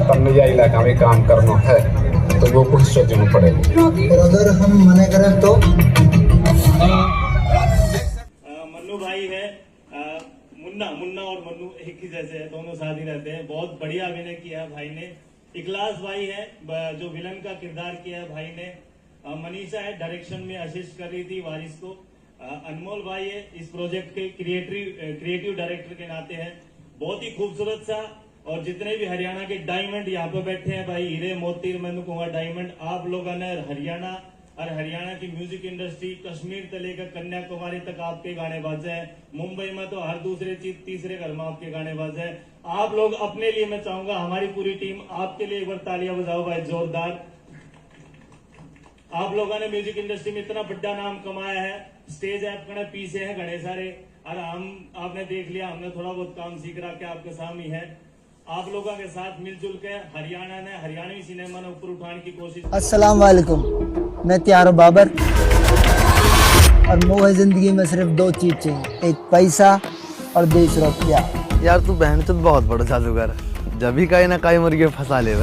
तन्नैया इलाका में काम करना है तो वो कुछ सोचना पड़ेगा। और अगर हम मना करें तो मन्नू भाई है, मुन्ना और मन्नू एक ही जैसे है, दोनों साथ ही रहते हैं। बहुत बढ़िया अभिनय किया है भाई ने। इखलास भाई है जो विलन का किरदार किया है भाई ने। मनीषा है, डायरेक्शन में असिस्ट कर रही थी वारिस को। अनमोल भाई है इस प्रोजेक्ट के क्रिएटिव डायरेक्टर के नाते हैं। बहुत ही खूबसूरत सा, और जितने भी हरियाणा के डायमंड यहाँ पे बैठे हैं भाई, हीरे मोती मैं कहूँगा डायमंड, आप लोगों ने हरियाणा की म्यूजिक इंडस्ट्री कश्मीर से लेकर कन्याकुमारी तक आपके गाने बाजे हैं। मुंबई में तो हर दूसरे तीसरे घर में आपके गाने बाजे हैं। आप लोग अपने लिए, मैं चाहूंगा हमारी पूरी टीम आपके लिए एक बार तालियां बजाओ भाई जोरदार। आप लोगों ने म्यूजिक इंडस्ट्री में इतना बड़ा नाम कमाया है। स्टेज ऐप कने पीछे हैं घने सारे, और आपने देख लिया, हमने थोड़ा बहुत काम सीख रहा के आपके सामने है। आप लोगों के साथ मिलजुल के हरियाणा ने हरियाणवी सिनेमा ने ऊपर उठाने की कोशिश। अस्सलाम वालेकुम, मैं त्यारो बाबर, और मोह जिंदगी में सिर्फ दो चीज चाहिए, एक पैसा और देश रो प्यार। यार तू बहन तो बहुत बड़ा जादूगर है, जब भी कहीं ना कहीं मुर्गे फंसा ले।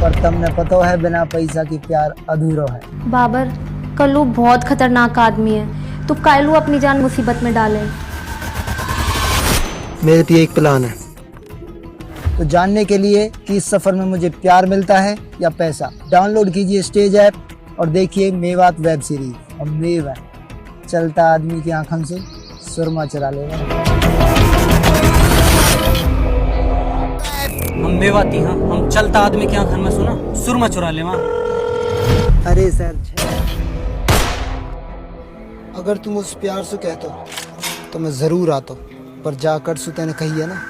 पर तुमने पता है बिना पैसा की प्यार अधूरा है। बाबर, कल्लू बहुत खतरनाक आदमी है, तू कायलू अपनी जान मुसीबत में डाले। मेरे पे एक प्लान है, तो जानने के लिए कि इस सफर में मुझे प्यार मिलता है या पैसा, डाउनलोड कीजिए स्टेज ऐप और देखिए मेवात वेब सीरीज। और मेवा चलता आदमी की आंखों से सुरमा चुरा लेगा। हम मेवाती हाँ, हम चलता आदमी के आंखन में सुना सुरमा चुरा ले। अरे सर, अगर तुम उस प्यार से कहते तो मैं जरूर आता, पर जाकर सुते ने कही है ना,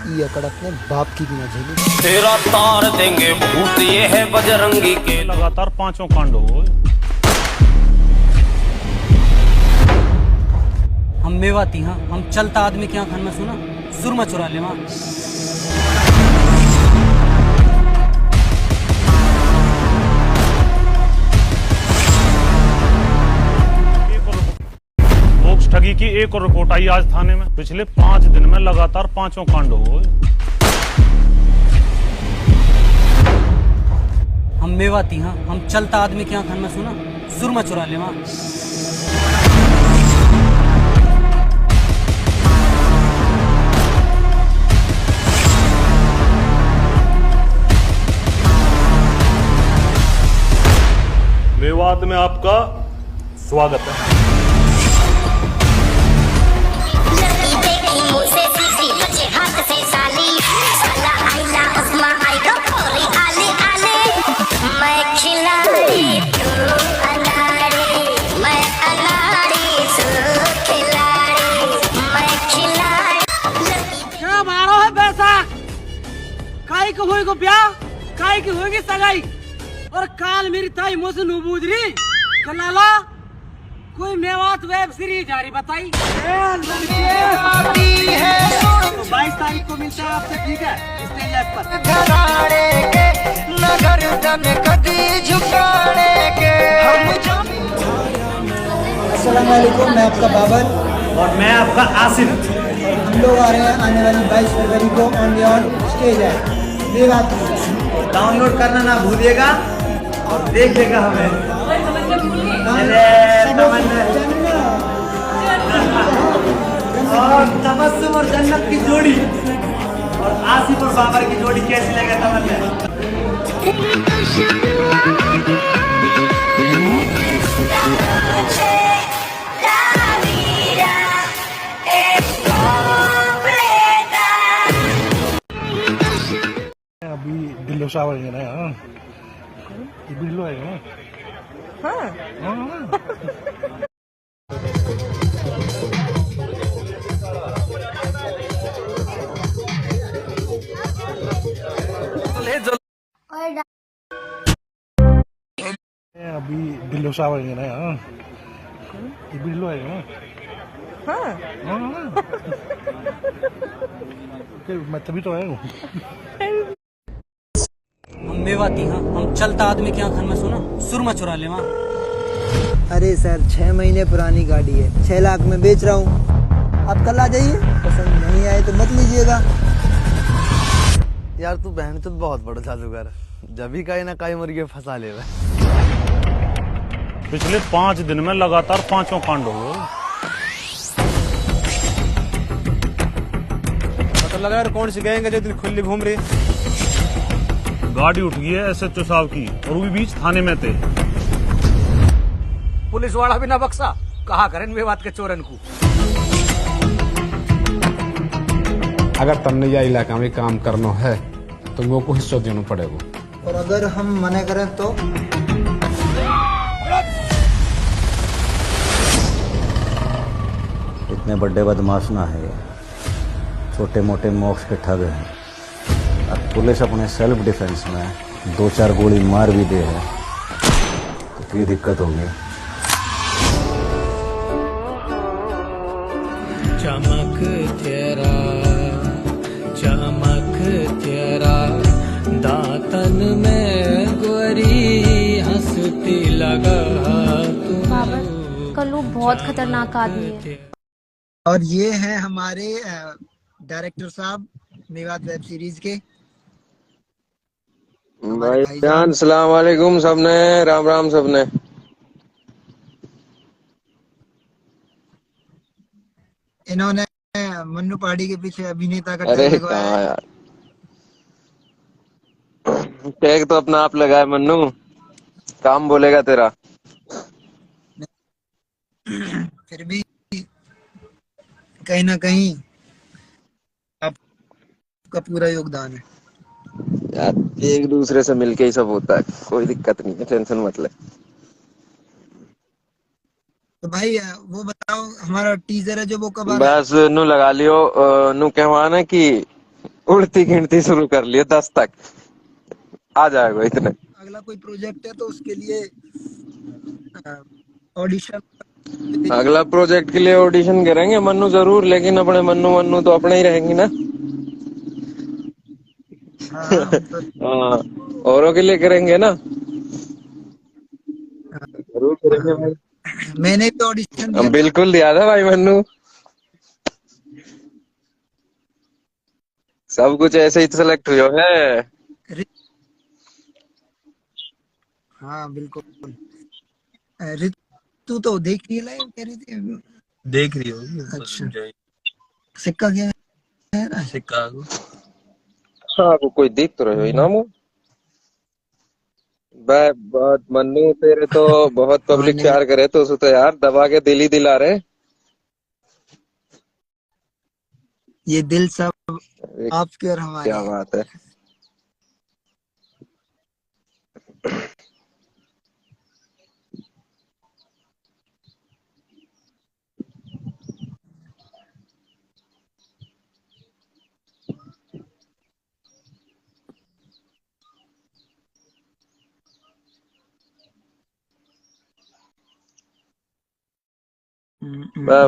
ये अकड़ अपने बाप की भी न झेली। तेरा तार देंगे भूत, ये है बजरंगी के। लगातार 5 कांड हो। हम मेवाती हाँ, हम चलता आदमी के आंखन में सुना सुरमा चुरा ले। ठगी की एक और रिपोर्ट आई आज थाने में। पिछले 5 दिन में लगातार 5 कांड हो। हम मेवाती हाँ, हम चलता आदमी के आंखन में सुना सुरमा चुरा ले। मेवात में आपका स्वागत है। को ब्याह काय की होगी सगाई, और काल मेरी ताई मुझसे नूबूज रही कलाला कोई मेवात वेब सीरीज जारी बताई। तो 22 तारीख को मिलता है आपसे, ठीक है, स्टेज ऐप पर। अस्सलाम वालेकुम, मैं आपका बाबर और मैं आपका आसिफ। हम लोग आ रहे हैं आने वाली 22 फरवरी को ऑन स्टेज है। ये बात डाउनलोड करना ना भूलिएगा और देखिएगा हमें। और तबस्सुम और जन्नत की जोड़ी और आसिफ और बाबर की जोड़ी कैसी लगे तमन्ना? अभी बिल्लो शावर है ना, ये बिल्लो है ना। हाँ। अभी बिल्लो शावर है ना, ये बिल्लो है ना। हाँ। मैं तभी तो आया हूँ। हम मेवाती हाँ, हम चलता आदमी के आंखन में सुना सुरमा चुरा ले। अरे सर, 6 महीने पुरानी गाड़ी है, 6 लाख में बेच रहा हूँ। आप कल आ जाइए, पसंद नहीं आए तो मत लीजिएगा। यार तू बहन तो बहुत बड़ा जादूगर, जब भी कहीं ना कहीं मुर्गे फंसा ले रहा। पिछले 5 दिन में लगातार 5 कांड हो गए। पता लगा यार कौन सी गएंगे जो इतनी खुली घूम रही। गाड़ी उठ गई है SHO साहब की और वो भी बीच थाने में थे। पुलिस वाला भी ना बक्सा, कहा करें मेवात के चोरन को। अगर तमने या इलाका में काम करना है तो वो को हिस्सा देना पड़ेगा। और अगर हम मना करें तो इतने बड़े बदमाश ना है, छोटे मोटे मोक्ष के ठग हैं। अब पुलिस अपने सेल्फ डिफेंस में 2-4 गोली मार भी दे है तो क्या दिक्कत होगी। चमक तेरा दातन में गोरी हंसती लगा। बाबर, कल्लू बहुत खतरनाक आदमी है। और ये है हमारे डायरेक्टर साहब मेवात वेब सीरीज के। भाईजान सलाम वालेकुम सबने, राम राम सबने। इन्होंने मन्नू पहाड़ी के पीछे अभिनेता का अरे टैग लगवाया कहाँ है। यार, टैग तो अपना आप लगाए मन्नू, काम बोलेगा तेरा। फिर भी कहीं ना कहीं आपका पूरा योगदान है यार, एक दूसरे से मिलके ही सब होता है, कोई दिक्कत नहीं है, टेंशन मत ले। तो भाई वो बताओ हमारा टीजर है जो वो कब आ रहा है? बस नू लगा लियो, नू कहवाना कि उड़ती गिनती शुरू कर लियो 10 तक आ जाएगा इतने। अगला कोई प्रोजेक्ट है तो उसके लिए ऑडिशन। अगला प्रोजेक्ट के लिए ऑडिशन करेंगे मन्नू जरूर, लेकिन अपने मन्नू तो अपने ही रहेंगी ना। हाँ, औरों के लिए करेंगे ना, जरूर करेंगे भाई। मैंने भी ऑडिशन दिया। बिल्कुल दिया था भाई मन्नू, सब कुछ ऐसे ही सेलेक्ट हुआ है। हाँ बिल्कुल। ऋतु तो देख रही है, कह रही थी देख रही होगी। अच्छा, सिक्का क्या है? सिक्का हाँ, वो कोई देख तो रहे हो ना मुँह। बहुत मन्नू तेरे तो बहुत पब्लिक प्यार करे तो उसे तो यार दबा के दिल ही दिला रहे। ये दिल सब आपके और हमारे। क्या बात है।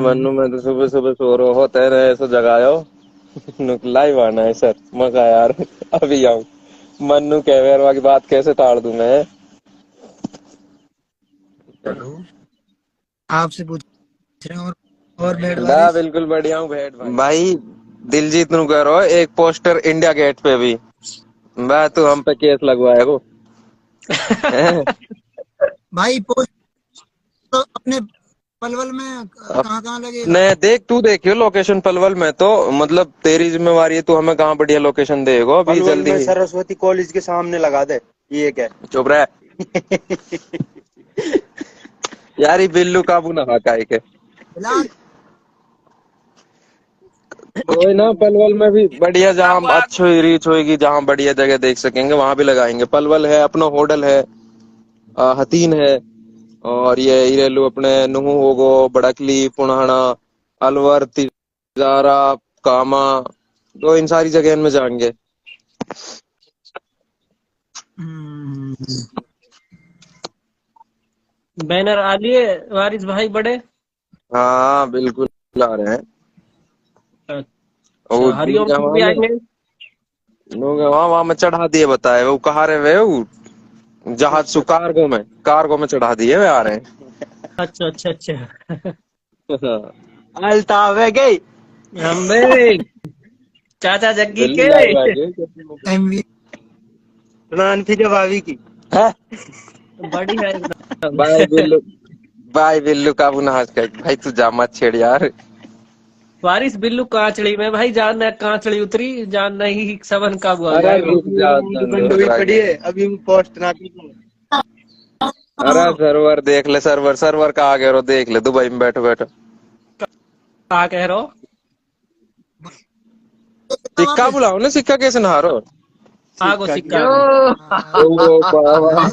मन्नू मैं तो सुबह सुबह सो रहा हो, तेरे ऐसा जगायो लाइव आना है सर। मजा यार अभी आऊं। मन्नू कहवेरवा की बात कैसे टाल दूं मैं। आपसे पूछ रहे हैं और भेड़ वारिस? बिल्कुल बढ़िया हूँ भेड़ भाई। दिलजीत नु कह रहा एक पोस्टर इंडिया गेट पे भी मैं तो हम पे केस लगवाए वो। भाई पोस्ट तो अपने पलवल में कहाँ लगे? नहीं देख, तू देखियो लोकेशन पलवल में, तो मतलब तेरी जिम्मेवारी है, तू हमें कहाँ बढ़िया लोकेशन देगा अभी जल्दी। सरस्वती कॉलेज के सामने लगा दे। ये क्या चुप रहे यार, ये बिल्लू काबू ना हकाई के। कोई ना, पलवल में भी बढ़िया जहाँ अच्छी रीच होगी, जहाँ बढ़िया जगह देख सकेंगे वहां भी लगाएंगे। पलवल है, अपना होटल है, हतीन है, और ये इरेलू अपने नुहू होगो, बड़कली, पुणाना, अलवर, तिजारा, कामा, तो इन सारी जगह में जाएंगे। बैनर आ लिए वारिस भाई बड़े? हाँ बिल्कुल आ रहे हैं। हरिओम भी आएंगे। लोग वहां में चढ़ा दिए, बताए वो कहा रहे वे वो जहाज सु कार्गो में चढ़ा दिए वे आ रहे हैं। अच्छा अच्छा अच्छा। अल्तावे गई हम्बे चाचा जग्गी बिल्लू के लाइव आ गए। एमवी सुनान थी भाभी की। बड़ी है एकदम। बाय बिल्लू काबू नहाज का भाई, तू जा मत छेड़ यार। बारिश बिल्लू कांचड़ी में भाई, जान न कांचड़ी उतरी, जान नहीं सबन काबू आ अरे जाएगा। रुक जा, गंडो भी पड़ी है अभी पोस्ट ना की। अरे सर्वर देख ले, सर्वर कहाँ गए रो, देख ले दुबई में बैठो बैठो। क्या कह रहे हो? सिक्का बुलाओ ना, सिक्का कैसे नहा रहो? आगो सिक्का। ओ बाबा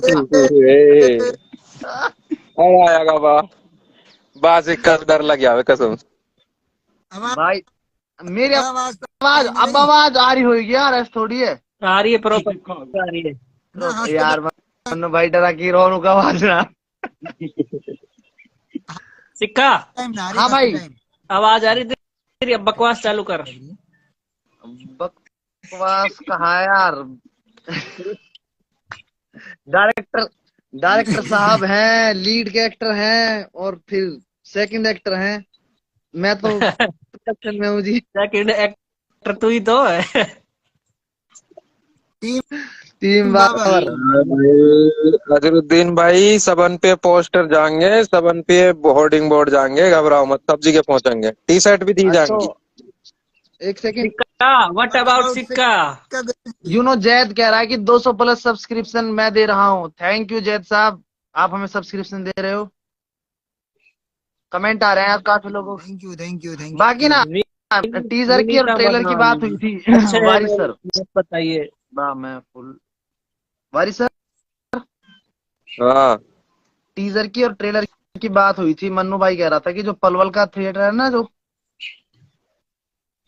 अरे आएगा बा सिक्का से डर लग गया कसम। भाई मेरी आवाज अब आवाज आ रही होगी यार, ऐसा थोड़ी है। आ रही है प्रॉपर आ रही है। यार मन्नू भाई डरा की रोनू का आवाज ना। सिक्का हाँ भाई आवाज आ रही तेरी, अब बकवास चालू कर। बकवास कहा यार। डायरेक्टर साहब हैं, लीड के एक्टर हैं और फिर सेकंड एक्टर हैं। मैं तो प्रोडक्शन में हूँ जी। सेकंड एक्टर तू ही तो है। टीम बाबर। अजरुद्दीन भाई सबन पे पोस्टर जाएंगे, सबन पे होर्डिंग बोर्ड जाएंगे, घबराओ मत, सब जगह पहुंचेंगे, टी शर्ट भी दी जाएंगी। एक सेकंड, सिक्का व्हाट अबाउट सिक्का? जैद कह रहा है कि 200 प्लस सब्सक्रिप्शन मैं दे रहा हूँ। थैंक यू जैद साहब, आप हमें सब्सक्रिप्शन दे रहे हो। कमेंट आ रहे हैं काफी लोगों। Thank you. बाकी ना टीजर की और ट्रेलर की बात हुई थी। वारिस सर बताइए। मैं फुल वारिस सर, हाँ टीजर की और ट्रेलर की बात हुई थी। मन्नू भाई कह रहा था कि जो पलवल का थिएटर है ना, जो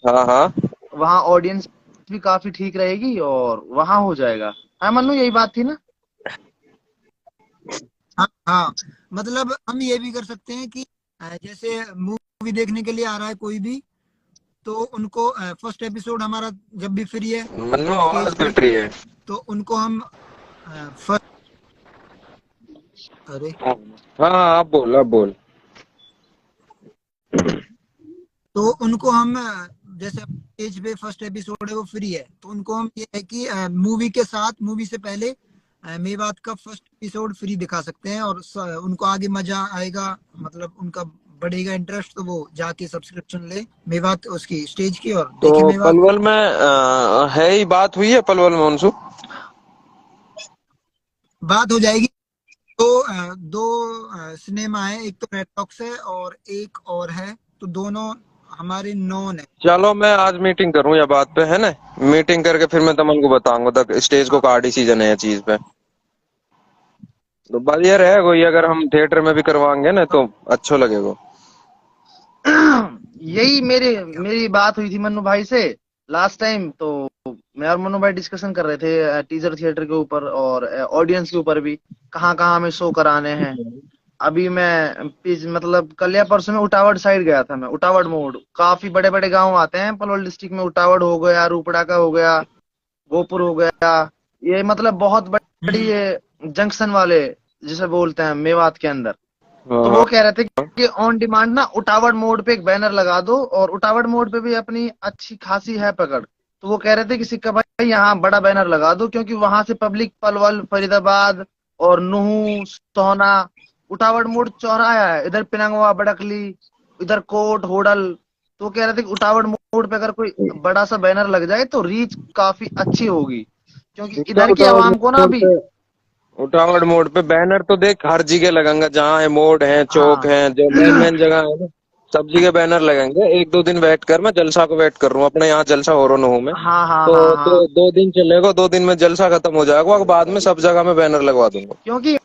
हाँ वहाँ ऑडियंस भी काफी ठीक रहेगी और वहाँ हो जाएगा। हाँ मन्नू यही बात थी ना। हाँ मतलब हम ये भी कर सकते हैं कि जैसे मूवी देखने के लिए आ रहा है कोई भी, तो उनको फर्स्ट एपिसोड हमारा जब भी फ्री है मन्नू आवाज कट रही है, तो उनको हम फर्स्ट अरे हाँ आप बोल। तो उनको हम जैसे पेज पे फर्स्ट एपिसोड है वो फ्री है, तो उनको हम ये है कि मूवी के साथ, मूवी से पहले मेवात का फर्स्ट एपिसोड फ्री दिखा सकते हैं और उनको आगे मजा आएगा, मतलब उनका बढ़ेगा इंटरेस्ट, तो वो जाके सब्सक्रिप्शन ले मेवात उसकी स्टेज की और तो देखे मेवात। पलवल में है ही बात हुई है, पलवल में उनसे बात हो जाएगी। तो दो सिनेमा है, एक तो रेड टॉक्स है और एक और है, तो दोनों हमारे नॉन है। चलो मैं आज मीटिंग करूँ या बात पे, है ना, मीटिंग करके फिर मैं तुमको बताऊंगा तक स्टेज को का डिसीजन है ये चीज पे। तो बढ़िया रहेगा ये, अगर हम थिएटर में भी करवाएंगे ना तो अच्छा लगेगा। यही मेरी बात हुई थी मन्नू भाई से लास्ट टाइम। तो मैं और मन्नू भाई डिस्कशन कर रहे थे टीजर थिएटर के ऊपर और ऑडियंस के ऊपर भी, कहाँ हमें शो कराने हैं। अभी मैं मतलब कल या परसों में उटावड़ साइड गया था। मैं उटावड़ मोड़, काफी बड़े बड़े गांव आते हैं पलवल डिस्ट्रिक्ट में। उटावड़ हो गया, रूपड़ा का हो गया, गोपुर हो गया, ये मतलब बहुत बड़ी ये जंक्शन वाले जिसे बोलते हैं मेवात के अंदर। तो वो कह रहे थे कि ऑन डिमांड ना उटावड़ मोड़ पे एक बैनर लगा दो, और उटावड़ मोड़ पे भी अपनी अच्छी खासी है पकड़। तो वो कह रहे थे कि सिक्का भाई यहाँ बड़ा बैनर लगा दो, क्योंकि वहां से पब्लिक पलवल, फरीदाबाद और नुहू, सोहना, उटावड़ मोड़ चौराहा है, इधर पिनांगवा, बड़कली, इधर कोट, होडल। तो कह रहे थे कि उटावड़ मोड़ पे अगर कोई बड़ा सा बैनर लग जाए तो रीच काफी अच्छी होगी, क्योंकि इधर की आवाम को ना अभी उटावड़ मोड़ पे बैनर तो देख हर जगह लगेंगे, जहाँ है मोड़ है, चौक है, जो मेन जगह है ना, सब जगह बैनर लगेंगे। एक दो दिन वेट कर, मैं जलसा को वेट कर रहा हूँ, अपने यहाँ जलसा हो रहा हूँ मैं। तो 2 दिन चलेगा, 2 दिन में जलसा खत्म हो जाएगा, और बाद में सब जगह में बैनर लगवा दूंगा। क्योंकि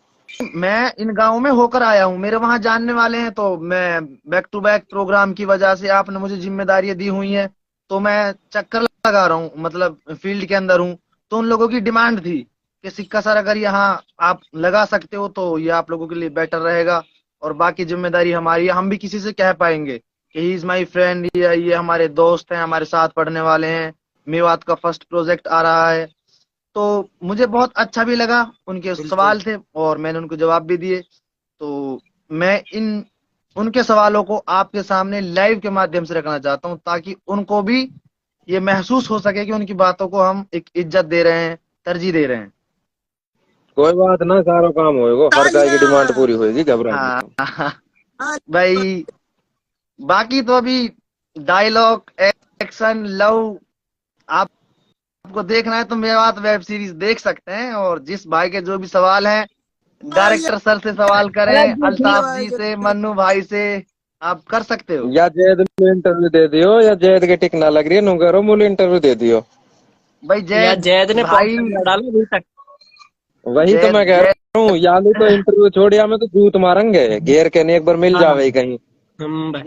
मैं इन गाँव में होकर आया हूँ, मेरे वहाँ जानने वाले हैं, तो मैं बैक टू बैक प्रोग्राम की वजह से आपने मुझे जिम्मेदारियां दी हुई हैं, तो मैं चक्कर लगा रहा हूँ, मतलब फील्ड के अंदर हूँ। तो उन लोगों की डिमांड थी कि सिक्का सर अगर यहाँ आप लगा सकते हो तो ये आप लोगों के लिए बेटर रहेगा, और बाकी जिम्मेदारी हमारी है। हम भी किसी से कह पाएंगे कि ही इज माई फ्रेंड, ये हमारे दोस्त हैं, हमारे साथ पढ़ने वाले हैं, मेवात का फर्स्ट प्रोजेक्ट आ रहा है। तो मुझे बहुत अच्छा भी लगा, उनके सवाल थे और मैंने उनको जवाब भी दिए। तो मैं उनके सवालों को आपके सामने लाइव के माध्यम से रखना चाहता हूँ, ताकि उनको भी ये महसूस हो सके कि उनकी बातों को हम एक इज्जत दे रहे हैं, तरजीह दे रहे हैं। कोई बात ना, सारा काम होएगा, हर गाय की डिमांड पूरी होएगी, घबराइए मत। हाँ भाई, बाकी तो अभी डायलॉग, एक्शन, लव आपको देखना है तो मेवात वेब सीरीज देख सकते हैं। और जिस भाई के जो भी सवाल हैं, डायरेक्टर सर से सवाल करें, अल्ताफ जी से, मन्नू भाई से, आप कर सकते हो। या जैद में इंटरव्यू दे दियो, या जैद के टिक ना लग रही है, नु करो मूल इंटरव्यू दे दियो। भाई जैद ने भाई डाला अभी तक। वही तो मैं कह रहा हूँ, यालू तो इंटरव्यू छोड़िया में तो जूत मारेंगे, घेर के नहीं एक बार मिल जावे कहीं।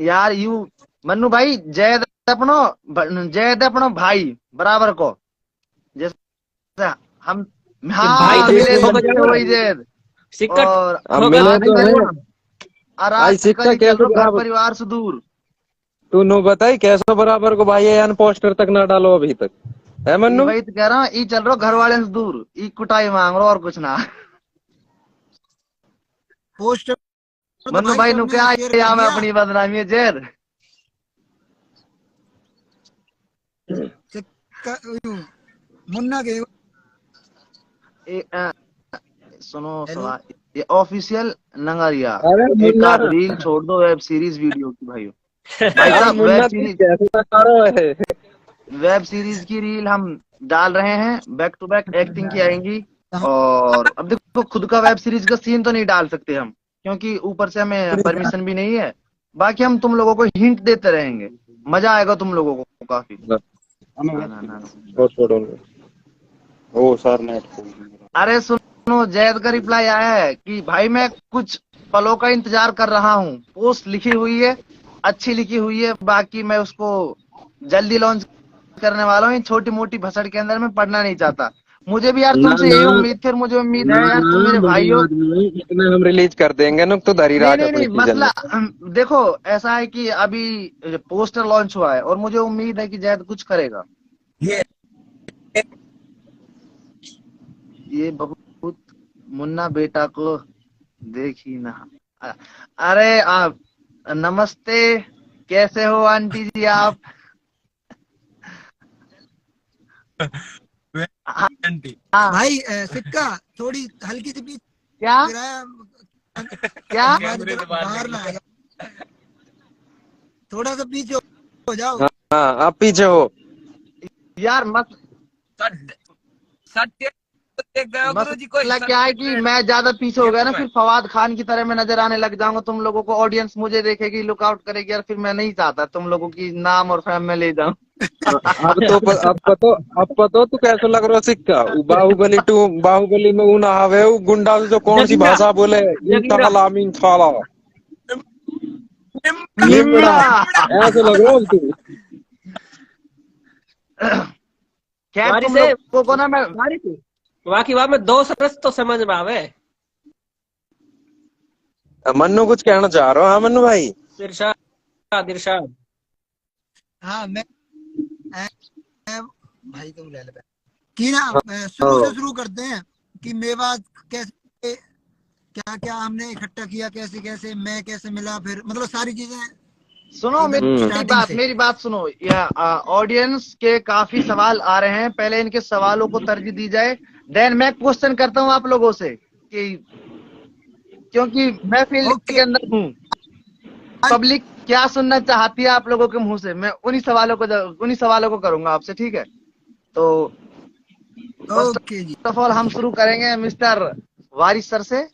यार यू मन्नू भाई, जैद अपनो भाई बराबर को, जैसे हम भाई तो मिले इसको तो वही जैद सिक्का और मिले तो है। आराम सिक्का कैसे घर बराबर, परिवार से दूर। तू नो बताई कैसे बराबर को भाई, यान पोस्टर तक ना डालो अभी तक, है मन्नू? वही तो कह रहा हूँ, ई चल रहा घर वाले से दूर, ई कुटाई मांग रहा और कुछ ना। पोस्ट मन्नू भाई नु क्या या मैं अपनी बदनामी है जैद। मुन्ना के सुनो सवाल, ये ऑफिशियल नंगरिया, अरे एक मुन्ना, आध रील छोड़ दो वेब सीरीज वीडियो की भाइयों। भाई अरे साहब मुन्ना तू कैसे बता रहा है? वेब सीरीज की रील हम डाल रहे हैं, बैक टू बैक एक्टिंग की आएंगी। और अब देखो, खुद का वेब सीरीज का सीन तो नहीं डाल सकते हम, क्योंकि ऊपर से हमें परमिशन भी नहीं है। बाकी हम तुम लोगों को हिंट देते रहेंगे, मजा आएगा तुम लोगों को काफी। ओ सर नेट, अरे सुनो, जैद का रिप्लाई आया है कि भाई मैं कुछ पलों का इंतजार कर रहा हूँ, पोस्ट लिखी हुई है, अच्छी लिखी हुई है, बाकी मैं उसको जल्दी लॉन्च करने वाला हूँ। छोटी मोटी भसड़ के अंदर मैं पढ़ना नहीं चाहता। मुझे भी यार तुमसे यही उम्मीद थी, और मुझे उम्मीद है यार तुम मेरे भाई हो। इतने हम रिलीज कर देंगे ना तो धरी राख नहीं, मसला देखो ऐसा है कि अभी पोस्टर लॉन्च हुआ है और मुझे उम्मीद है कि जैद कुछ करेगा। ये बहुत मुन्ना बेटा को देखी ना। अरे आप नमस्ते, कैसे हो आंटी जी आप? भाई सिक्का थोड़ी हल्की सी पीछे क्या क्या बाहर ना आएगा, थोड़ा सा पीछे हो जाओ। हाँ आप पीछे हो यार, मसला क्या है कि मैं ज्यादा पीछे हो गया ना, फिर फवाद खान की तरह मैं नजर आने लग जाऊंगा, तुम लोगों को ऑडियंस मुझे देखेगी, लुकआउट करेगी, और फिर मैं नहीं चाहता तुम लोगों की नाम और फैम में ले जाऊं। अब पतो तू कैसे लग रहा सिक्का? बाहुबली 2, बाहुबली में ऊना आवे गुंडा जो कौन सी भाषा बोले, ऐसे लग रहा तू। खैर तुम लोगों को ना मैं बाकी बात में 2 सरस तो समझ में आवे। मन्नू कुछ कहना चाह रहा हूँ? हाँ मन्नू भाई। इरशाद हाँ मैं भाई तुम ले ले कि ना शुरू से शुरू करते हैं कि मेवात कैसे, क्या क्या हमने इकट्ठा किया, कैसे कैसे मैं कैसे मिला, फिर मतलब सारी चीजें। सुनो मेरी बात सुनो। ऑडियंस के काफी सवाल आ रहे हैं, पहले इनके सवालों को तरजीह दी जाए, देन मैं क्वेश्चन करता हूँ आप लोगों से कि क्योंकि मैं फील्ड के अंदर हूँ, पब्लिक क्या सुनना चाहती है आप लोगों के मुंह से, मैं उन्हीं सवालों को करूंगा आपसे, ठीक है? तो फर्स्ट ऑफ ऑल हम शुरू करेंगे मिस्टर वारिस सर से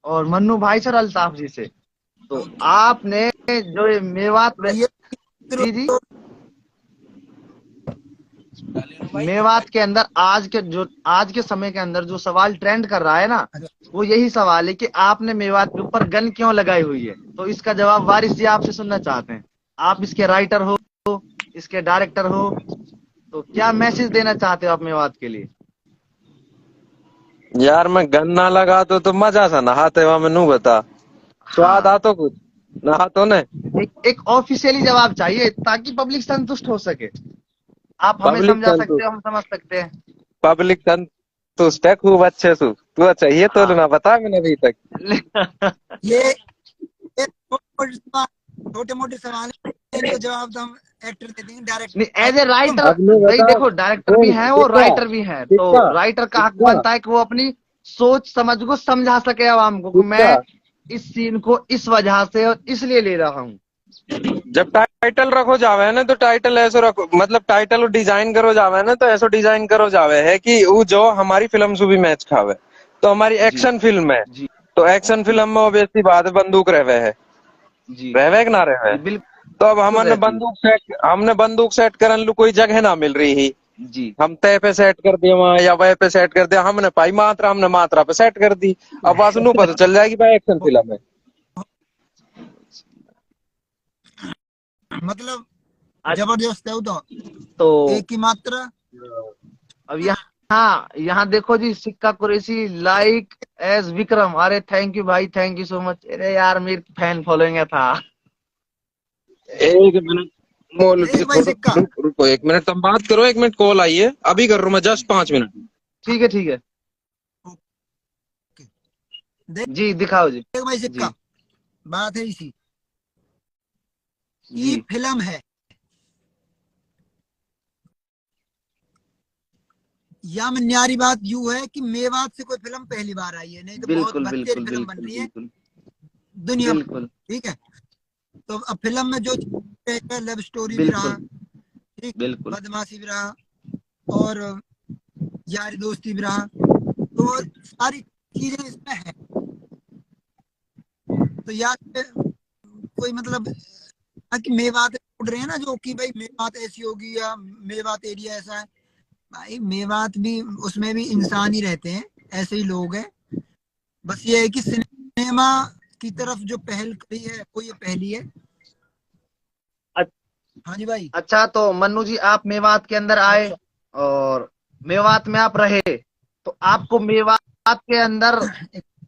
और मन्नू भाई से और अल्ताफ जी से। तो आपने जो ये मेवात जी मेवात के अंदर आज के समय के अंदर जो सवाल ट्रेंड कर रहा है ना, वो यही सवाल है कि आपने मेवात के ऊपर गन क्यों लगाई हुई है। तो इसका जवाब वारिस जी आपसे सुनना चाहते हैं। आप इसके राइटर हो, इसके डायरेक्टर हो, तो क्या मैसेज देना चाहते हो आप मेवात के लिए? यार मैं गन ना लगा तो मजा सा नहाते हुआ मैनू बता, स्वाद आ तो कुछ नहा तो ने। एक ऑफिशियली जवाब चाहिए ताकि पब्लिक संतुष्ट हो सके। आप हमें समझा सकते हो, हम समझ सकते हैं। पब्लिक संतुष्ट है खूब अच्छे से। तू अच्छा ये तो ना बता मैंने अभी तक। ये छोटे मोटे सवाल हैं, इनको जवाब तो हम एक्टर दे देंगे, डायरेक्ट एज ए राइटर भाई देखो, डायरेक्टर भी है वो, राइटर भी है, तो राइटर का हक बनता है कि वो अपनी सोच समझ को समझा सके आवाम को कि मैं इस सीन को इस वजह से और इसलिए ले रहा हूँ। जब टाइटल रखो जावे ना तो टाइटल ऐसे रखो, मतलब टाइटल डिजाइन करो जावे ना तो ऐसा डिजाइन करो जावे है कि वो जो हमारी फिल्म से भी मैच खावे। तो हमारी एक्शन फिल्म है, तो एक्शन फिल्म में ऑब्वियसली बात है बंदूक रहवे है, रहवे कि ना रहवे। तो अब हमने बंदूक सेट करन लू कोई जगह ना मिल रही ही जी, हम तय पे सेट कर दिए वहां या वह पे सेट कर दिया, हमने पाई मात्रा, हमने मात्रा पे सेट कर दी। अब बात नू पता चल जाएगी भाई एक्शन फिल्म है, मतलब जबरदस्त है वो तो एक ही मात्रा। अब यहाँ देखो जी, सिक्का कुरैशी लाइक एज विक्रम, अरे थैंक यू भाई, थैंक यू सो मच। अरे यार मेरी फैन फॉलोइंग था। एक मिनट रुको, एक मिनट तुम बात करो, एक मिनट कॉल आई है, अभी कर रहा हूँ मैं, जस्ट 5 मिनट। ठीक है जी, दिखाओ जी। भाई सिक्का, बात है इसी, ये फिल्म है या में न्यारी बात यूं है कि मेवात से कोई फिल्म पहली बार आई है, नहीं तो बहुत बहतरीन फिल्म बन रही है दुनिया में, ठीक है। तो अब फिल्म में जो लव स्टोरी भी रहा, ठीक, बदमाशी भी रहा और यारी दोस्ती भी रहा, तो सारी चीजें इसमें है। तो यार कोई मतलब कि मेवात उड़ रहे हैं ना जो कि भाई मेवात ऐसी होगी या मेवात एरिया ऐसा है, भाई मेवात भी, उसमें भी इंसान ही रहते हैं, ऐसे ही लोग हैं। बस ये है कि सिनेमा की तरफ जो पहल करी है वो ये पहली है। हाँ जी भाई। अच्छा, तो मन्नू जी आप मेवात के अंदर आए और मेवात में आप रहे, तो आपको मेवात के अंदर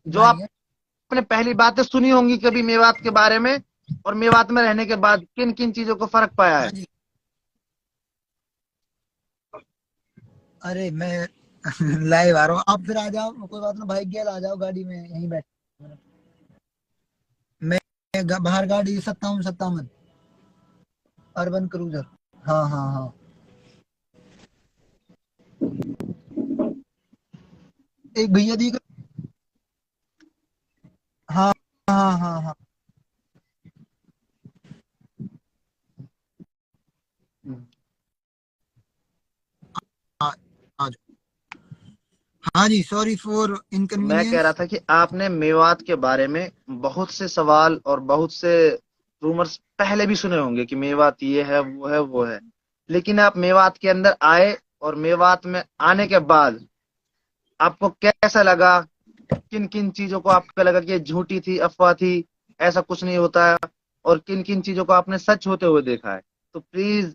जो आपने पहली बातें सुनी होंगी कभी मेवात के बारे में, और मेवात में रहने के बाद किन किन चीजों को फर्क पाया है? अरे मैं लाइव आ रहा हूँ, आप फिर आ जाओ, कोई बात ना भाई, गेल आ जाओ गाड़ी में, यहीं बैठ। मैं बाहर गाड़ी 57 अर्बन क्रूजर। हाँ एक भैया दी। हाँ हाँ जी, सॉरी फॉर इनकन्वीनियंस। मैं कह रहा था कि आपने मेवात के बारे में बहुत से सवाल और बहुत से रूमर्स पहले भी सुने होंगे कि मेवात ये है वो है, लेकिन आप मेवात के अंदर आए और मेवात में आने के बाद आपको कैसा लगा? किन किन चीजों को आपको लगा कि ये झूठी थी, अफवाह थी, ऐसा कुछ नहीं होता है, और किन किन चीजों को आपने सच होते हुए देखा है? तो प्लीज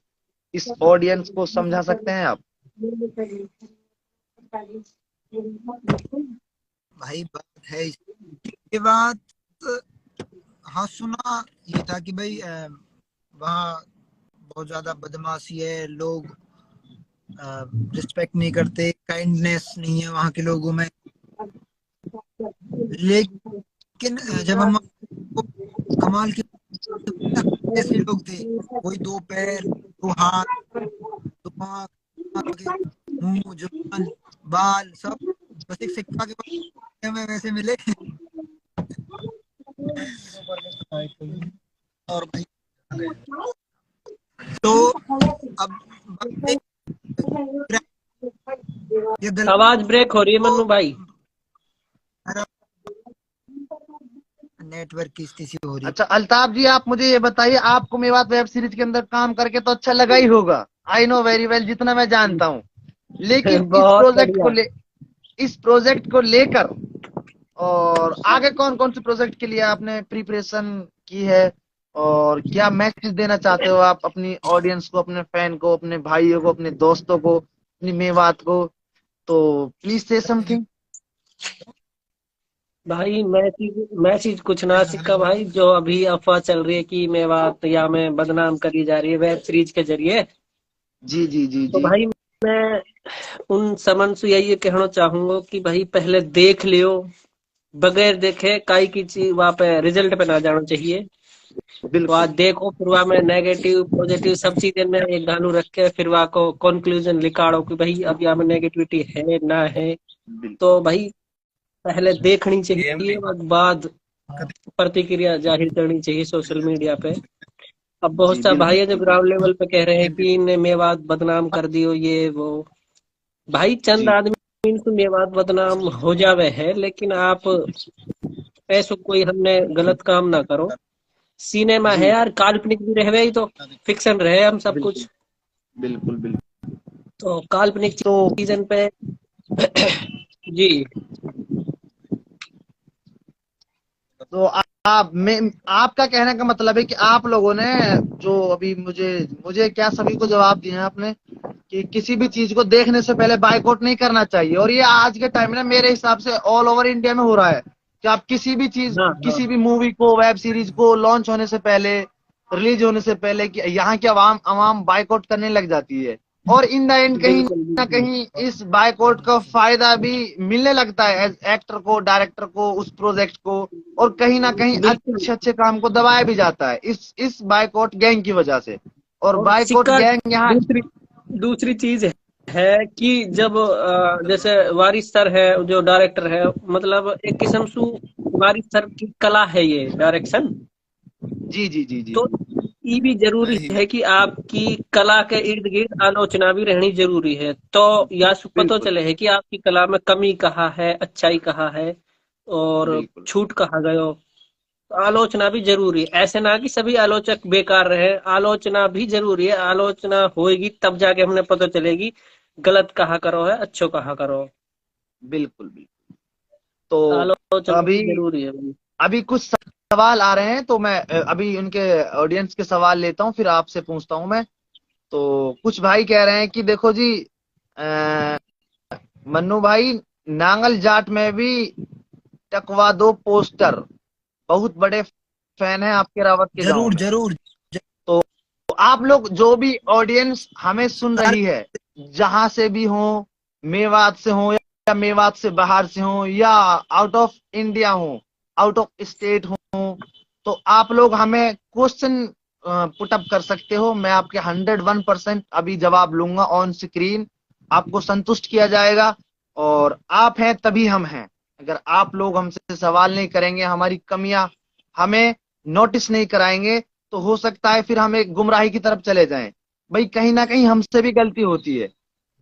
इस ऑडियंस को समझा सकते हैं आप? भाई बात है ये बात, हाँ सुना ये था कि भाई वहाँ बहुत ज्यादा बदमाशी है, लोग रिस्पेक्ट नहीं करते, काइंडनेस नहीं है वहाँ के लोगों में। लेकिन जब हम कमाल के ऐसे लोग थे, कोई 2 पैर 2 हाथ 2 आँख, मुंह, जुबान, बाल, सब बस एक सिक्का के बाद में वैसे मिले। और भाई तो अब आवाज ब्रेक हो रही है मन्नू भाई, नेटवर्क की स्थिति हो रही है। अच्छा अल्ताफ जी, आप मुझे ये बताइए, आपको मेवात वेब सीरीज के अंदर काम करके तो अच्छा लगा ही होगा, आई नो वेरी वेल, जितना मैं जानता हूँ, लेकिन इस प्रोजेक्ट को लेकर और आगे कौन कौन से प्रोजेक्ट के लिए आपने प्रिपरेशन की है, और क्या मैसेज देना चाहते हो आप अपनी ऑडियंस को, अपने फैन को, अपने भाइयों को, अपने दोस्तों को, अपनी मेवात को? तो प्लीज से समथिंग। भाई मैसेज कुछ ना सिक्का भाई, जो अभी अफवाह चल रही है कि मेवात या में बदनाम करी जा रही है वेब सीरीज के जरिए, जी तो भाई मैं उन समन से यही कहना चाहूंगा कि भाई पहले देख लियो, बगैर देखे काई की चीज वहां पे रिजल्ट पे ना जाना चाहिए। बिल्कुल। वहाँ देखो, फिर वहाँ में नेगेटिव पॉजिटिव सब चीजें में एक गानू रख के फिर वहाँ को कंक्लूजन निकालो कि भाई अब यहाँ में नेगेटिविटी है ना है। तो भाई पहले देखनी चाहिए और बाद प्रतिक्रिया जाहिर करनी चाहिए सोशल मीडिया पे। अब बहुत सा भाई है जो ग्राउंड लेवल पे कह रहे हैं कि इनने मेवात बदनाम कर दियो ये वो। भाई चंद आदमी इनको मेवात बदनाम हो जावे है, लेकिन आप ऐसो कोई हमने गलत काम ना करो। सिनेमा है यार, काल्पनिक भी रहे ही तो फिक्शन रहे हम सब कुछ। बिल्कुल बिल्कुल। तो काल्पनिक चीजन पे जी। तो आपका कहने का मतलब है कि आप लोगों ने जो अभी मुझे क्या सभी को जवाब दिए हैं आपने कि किसी भी चीज को देखने से पहले बायकॉट नहीं करना चाहिए। और ये आज के टाइम में मेरे हिसाब से ऑल ओवर इंडिया में हो रहा है कि आप किसी भी चीज किसी भी मूवी को, वेब सीरीज को लॉन्च होने से पहले, रिलीज होने से पहले कि यहाँ की आवाम बायकॉट करने लग जाती है। और इन द एंड कहीं ना कहीं इस बायकॉट का फायदा भी मिलने लगता है एक्टर को, डायरेक्टर को, उस प्रोजेक्ट को, और कहीं ना कहीं अच्छे काम को दबाया भी जाता है इस बायकॉट गैंग की वजह से। और बायकॉट गैंग यहाँ दूसरी चीज है कि जब जैसे वारिस सर है जो डायरेक्टर है, मतलब एक किस्म से वारिस सर की कला है ये डायरेक्शन। जी जी जी जी। तो ये भी जरूरी है कि आपकी कला के इर्द गिर्द आलोचना भी रहनी जरूरी है। तो या पता चले है कि आपकी कला में कमी कहाँ है, अच्छाई कहाँ है और छूट कहाँ गयो। तो आलोचना भी जरूरी है। ऐसे ना कि सभी आलोचक बेकार रहे, आलोचना भी जरूरी है। आलोचना होगी तब जाके हमने पता चलेगी गलत कहाँ करो है, अच्छो कहाँ करो। बिल्कुल बिल्कुल। तो आलोचना अभी जरूरी है। अभी कुछ सवाल आ रहे हैं तो मैं अभी उनके ऑडियंस के सवाल लेता हूँ, फिर आपसे पूछता हूँ मैं। तो कुछ भाई कह रहे हैं कि देखो जी मन्नू भाई, नांगल जाट में भी टकवा दो पोस्टर, बहुत बड़े फैन हैं आपके रावत के। जरूर जरूर। तो आप लोग जो भी ऑडियंस हमें सुन रही है, जहां से भी हो, मेवात से हो या मेवात से बाहर से हो या आउट ऑफ इंडिया हो, आउट ऑफ स्टेट हो, तो आप लोग हमें क्वेश्चन पुटअप कर सकते हो। मैं आपके 101% अभी जवाब लूंगा ऑन स्क्रीन, आपको संतुष्ट किया जाएगा। और आप हैं तभी हम हैं। अगर आप लोग हमसे सवाल नहीं करेंगे, हमारी कमियां हमें नोटिस नहीं कराएंगे, तो हो सकता है फिर हम एक गुमराही की तरफ चले जाएं। भाई कहीं ना कहीं हमसे भी गलती होती है,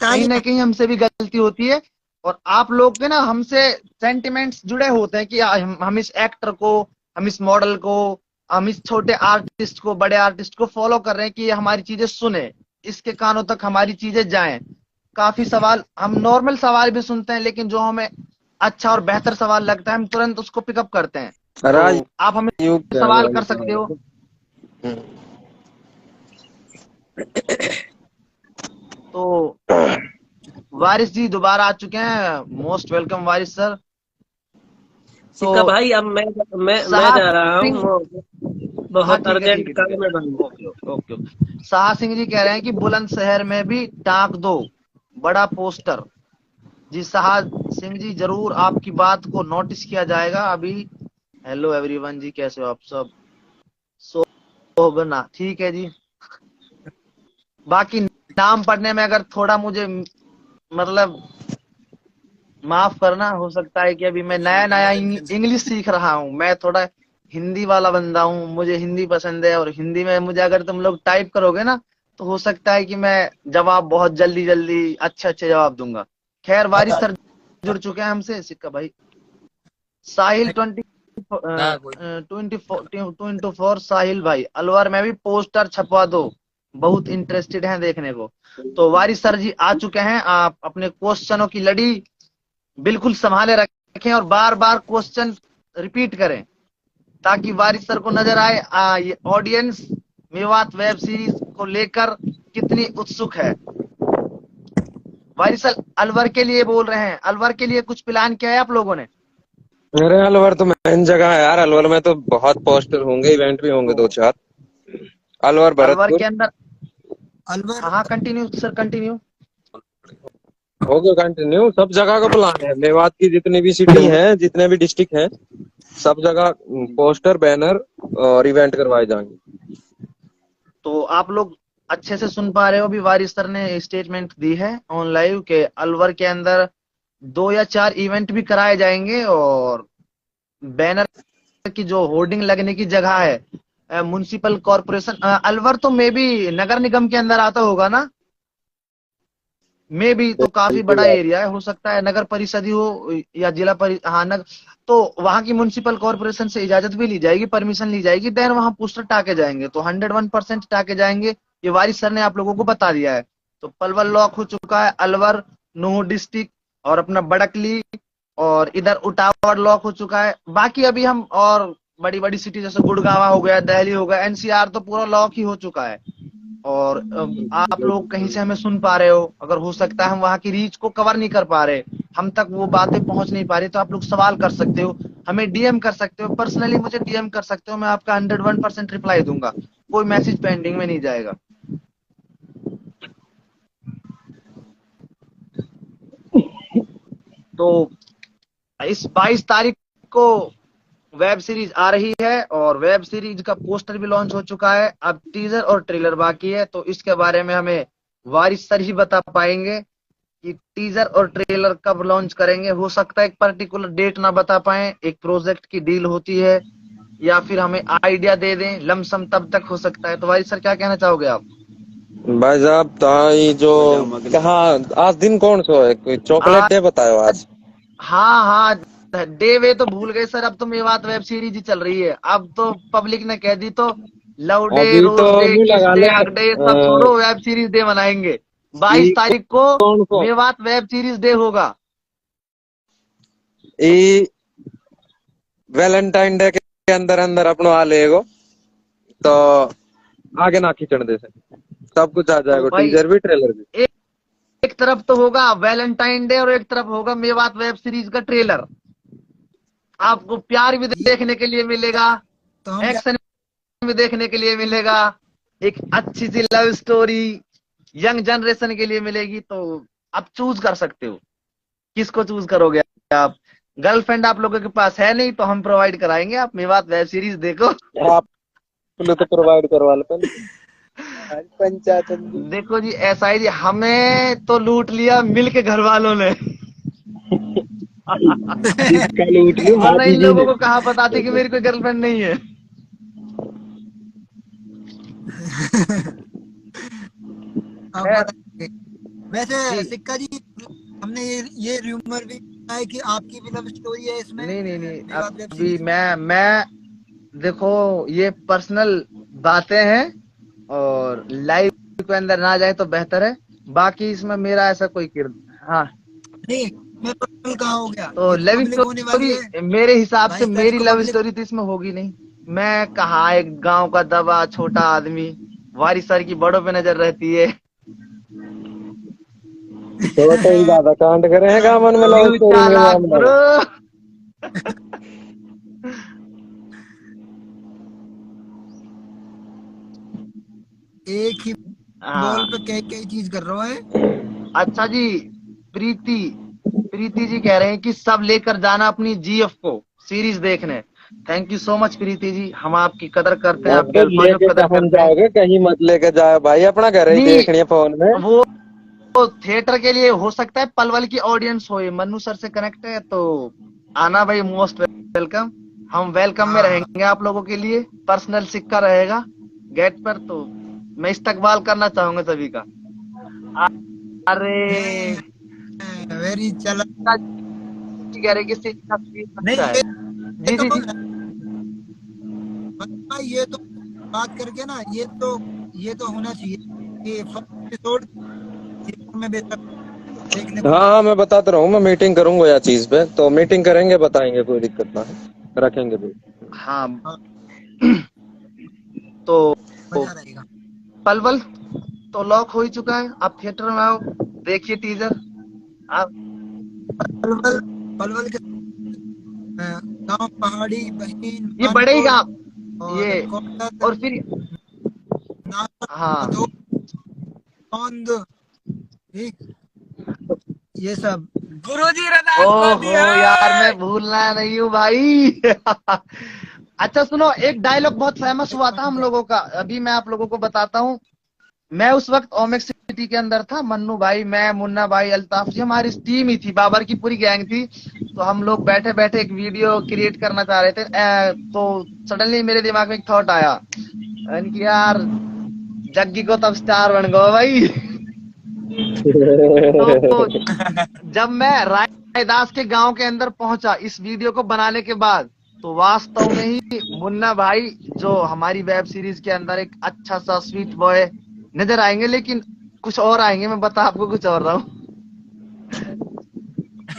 कहीं ना कहीं हमसे भी गलती होती है। और आप लोग के ना हमसे सेंटिमेंट्स जुड़े होते हैं कि हम इस एक्टर को, हम इस मॉडल को, हम इस छोटे आर्टिस्ट को, बड़े आर्टिस्ट को फॉलो कर रहे हैं कि ये हमारी चीजें सुने, इसके कानों तक हमारी चीजें जाएं। काफी सवाल, हम नॉर्मल सवाल भी सुनते हैं, लेकिन जो हमें अच्छा और बेहतर सवाल लगता है हम तुरंत उसको पिकअप करते हैं। तो आप हमें सवाल कर सकते हो। तो वारिस जी दोबारा आ चुके हैं, मोस्ट वेलकम वारिस सर। तो भाई अब मैं जा रहा हूँ, बहुत अर्जेंट काम में भाई। ओके। साहा सिंह जी कह रहे हैं कि बुलंदशहर में भी टांक दो बड़ा पोस्टर। जी साहा सिंह जी, जरूर आपकी बात को नोटिस किया जाएगा अभी। हेलो एवरीवन जी, कैसे हो आप सब? बना ठीक है जी। बाकी नाम पढ़ने में अगर थोड़ा मुझे मतलब माफ करना, हो सकता है कि अभी मैं नया इंग्लिश सीख रहा हूँ। मैं थोड़ा हिंदी वाला बंदा हूँ, मुझे हिंदी पसंद है। और हिंदी में मुझे अगर तुम लोग टाइप करोगे ना, तो हो सकता है कि मैं जवाब बहुत जल्दी अच्छे जवाब दूंगा। खैर वारिस सर जुड़ चुके हैं हमसे। सिक्का भाई साहिल 24 साहिल भाई, अलवर में भी पोस्टर छपवा दो, बहुत इंटरेस्टेड हैं देखने को। तो वारिस सर जी आ चुके हैं। आप अपने क्वेश्चनों की लड़ी बिल्कुल संभाले रखें और बार बार क्वेश्चन रिपीट करें, ताकि वारिस सर को नजर आए ये ऑडियंस मेवात वेब सीरीज को लेकर कितनी उत्सुक है। वारिस सर अलवर के लिए बोल रहे हैं, अलवर के लिए कुछ प्लान किया है आप लोगों ने? अरे अलवर तो मेन जगह है यार, अलवर में तो बहुत पोस्टर होंगे, इवेंट भी होंगे 2-4। अलवर भरतपुर के अंदर अलवर। हाँ कंटिन्यू सर, कंटिन्यू हो गया कंटिन्यू। सब जगह का प्लान है, मेवात की जितनी भी सिटी है, जितने भी डिस्ट्रिक्ट है, सब जगह पोस्टर बैनर और इवेंट करवाए जाएंगे। तो आप लोग अच्छे से सुन पा रहे हो, अभी वारिस सर ने स्टेटमेंट दी है ऑन लाइव के अलवर के अंदर 2 या 4 इवेंट भी कराए जाएंगे और बैनर की जो होर्डिंग लगने की जगह है म्युनिसिपल कॉर्पोरेशन अलवर तो मे बी नगर निगम के अंदर आता होगा ना, मे भी, तो काफी बड़ा एरिया है, हो सकता है नगर परिषद ही हो या जिला हाँ नगर, तो वहां की म्युनिसिपल कॉर्पोरेशन से इजाजत भी ली जाएगी, परमिशन ली जाएगी, देन वहां पोस्टर टाके जाएंगे, तो 101% टाके जाएंगे, ये वारिस सर ने आप लोगों को बता दिया है। तो पलवल लॉक हो चुका है, अलवर, नूह डिस्ट्रिक्ट और अपना बड़कली और इधर उटावर लॉक हो चुका है। बाकी अभी हम और बड़ी बड़ी सिटी जैसे गुड़गांव हो गया, दिल्ली हो गया, एनसीआर तो पूरा लॉक ही हो चुका है। और आप लोग कहीं से हमें सुन पा रहे हो, अगर हो सकता है हम वहां की रीच को कवर नहीं कर पा रहे, हम तक वो बातें पहुंच नहीं पा रही, तो आप लोग सवाल कर सकते हो, हमें डीएम कर सकते हो, पर्सनली मुझे डीएम कर सकते हो, मैं आपका 101% रिप्लाई दूंगा, कोई मैसेज पेंडिंग में नहीं जाएगा। तो इस 22 तारीख को वेब सीरीज आ रही है और वेब सीरीज का पोस्टर भी लॉन्च हो चुका है, अब टीजर और ट्रेलर बाकी है, तो इसके बारे में हमें वारिस सर ही बता पाएंगे कि टीजर और ट्रेलर कब लॉन्च करेंगे। हो सकता है एक पर्टिकुलर डेट ना बता पाए, एक प्रोजेक्ट की डील होती है, या फिर हमें आइडिया दे दें लमसम, तब तक हो सकता है। तो वारिस सर क्या कहना चाहोगे आप? भाई साहब जो कहा आज दिन कौन सा है, कोई चॉकलेट डे बताओ आज। हाँ, डे वे तो भूल गए सर, अब तो मेवात वेब सीरीज ही चल रही है, अब तो पब्लिक ने कह दी तो लव डे, रोज डे, किस डे, हक डे, सब छोड़ो, वेब सीरीज डे मनाएंगे। 22 तारीख को मेवात वेब सीरीज डे होगा। वैलेंटाइन डे के अंदर अंदर अपनो आ लेगो, तो आगे ना खींचण दे से सब कुछ आ जाएगा, तो टीजर भी ट्रेलर भी। एक तरफ तो होगा वैलेंटाइन डे और एक तरफ होगा मेवात वेब सीरीज का ट्रेलर। आपको प्यार भी देखने के लिए मिलेगा, एक्शन भी देखने के लिए मिलेगा, एक अच्छी सी लव स्टोरी यंग जनरेशन के लिए मिलेगी। तो आप चूज कर सकते हो, किसको चूज करोगे आप? गर्लफ्रेंड आप लोगों के पास है नहीं तो हम प्रोवाइड कराएंगे, आप मेवात वेब सीरीज देखो। आप तो प्रोवाइड करवा लो पंचायत। देखो जी, ऐसा ही जी, हमें तो लूट लिया मिल के घर वालों ने लूट लिया, वरना इन लोगों को कहाँ पता थी कि मेरी कोई गर्लफ्रेंड नहीं है। वैसे सिक्का जी, हमने ये रूमर भी सुना है कि आपकी भी लव स्टोरी है इसमें। नहीं, अभी मैं देखो, ये पर्सनल बातें हैं और लाइव के अंदर ना जाए तो बेहतर है। बाकी इसमें मेरा ऐसा कोई हाँ नहीं, मैं पर्सनल कहाँ हो गया, तो लव स्टोरी मेरे हिसाब से मेरी लव स्टोरी तो इसमें होगी नहीं। मैं कहा एक गांव का दबा छोटा आदमी, वारिस सर की बड़ों पे नजर रहती है, तो ही ज्यादा कांड करे हैं का मन में लव स्टोरी में। एक ही बॉल पे कई चीज कर रहा है। अच्छा जी, प्रीति जी कह रहे हैं कि सब लेकर जाना अपनी जीएफ को सीरीज देखने। Thank you so much Preeti ji, हम आपकी कदर करते हैं, आपके कदर करते हैं। कहीं मत लेकर जाओ भाई, अपना घर ही देखनी है फोन में। वो थिएटर के लिए हो सकता है पलवल की ऑडियंस हो, मन्नू सर से कनेक्ट है तो आना भाई, मोस्ट वेलकम। हम वेलकम में रहेंगे आप लोगों के लिए, पर्सनल सिक्का रहेगा गेट पर, तो मैं इस्तकबाल करना चाहूंगा सभी का। अरे वेरी चला कह रहे कि जी जी ये तो बात करके ना, ये तो होना चाहिए कि एपिसोड में देखने को। हाँ मैं बताता रहा हूँ, मैं मीटिंग करूंगा या चीज पे, तो मीटिंग करेंगे, बताएंगे, कोई दिक्कत ना है, रखेंगे भी। हाँ तो पलवल तो लॉक हो ही चुका है, आप थिएटर में आओ, देखिए टीजर। आप पलवल के गांव पहाड़ी बहन, ये बड़े ही गांव ये, और फिर हाँ ये सब गुरुजी ओहो यार, मैं भूलना नहीं हूँ भाई अच्छा सुनो, एक डायलॉग बहुत फेमस हुआ था हम लोगों का, अभी मैं आप लोगों को बताता हूँ। मैं उस वक्त ओमेक्स सिटी के अंदर था, मन्नू भाई, मैं, मुन्ना भाई, अल्ताफ जी, हमारी टीम ही थी, बाबर की पूरी गैंग थी। तो हम लोग बैठे बैठे एक वीडियो क्रिएट करना चाह रहे थे। तो सडनली मेरे दिमाग में एक थॉट आया कि यार जग्गी को तब स्टार बन गो भाई। तो जब मैं रायदास के गांव के अंदर पहुंचा इस वीडियो को बनाने के बाद, तो वास्तव में ही मुन्ना भाई जो हमारी वेब सीरीज के अंदर एक अच्छा सा स्वीट बॉय नजर आएंगे, लेकिन कुछ और आएंगे, मैं बता आपको कुछ और रहा हूँ।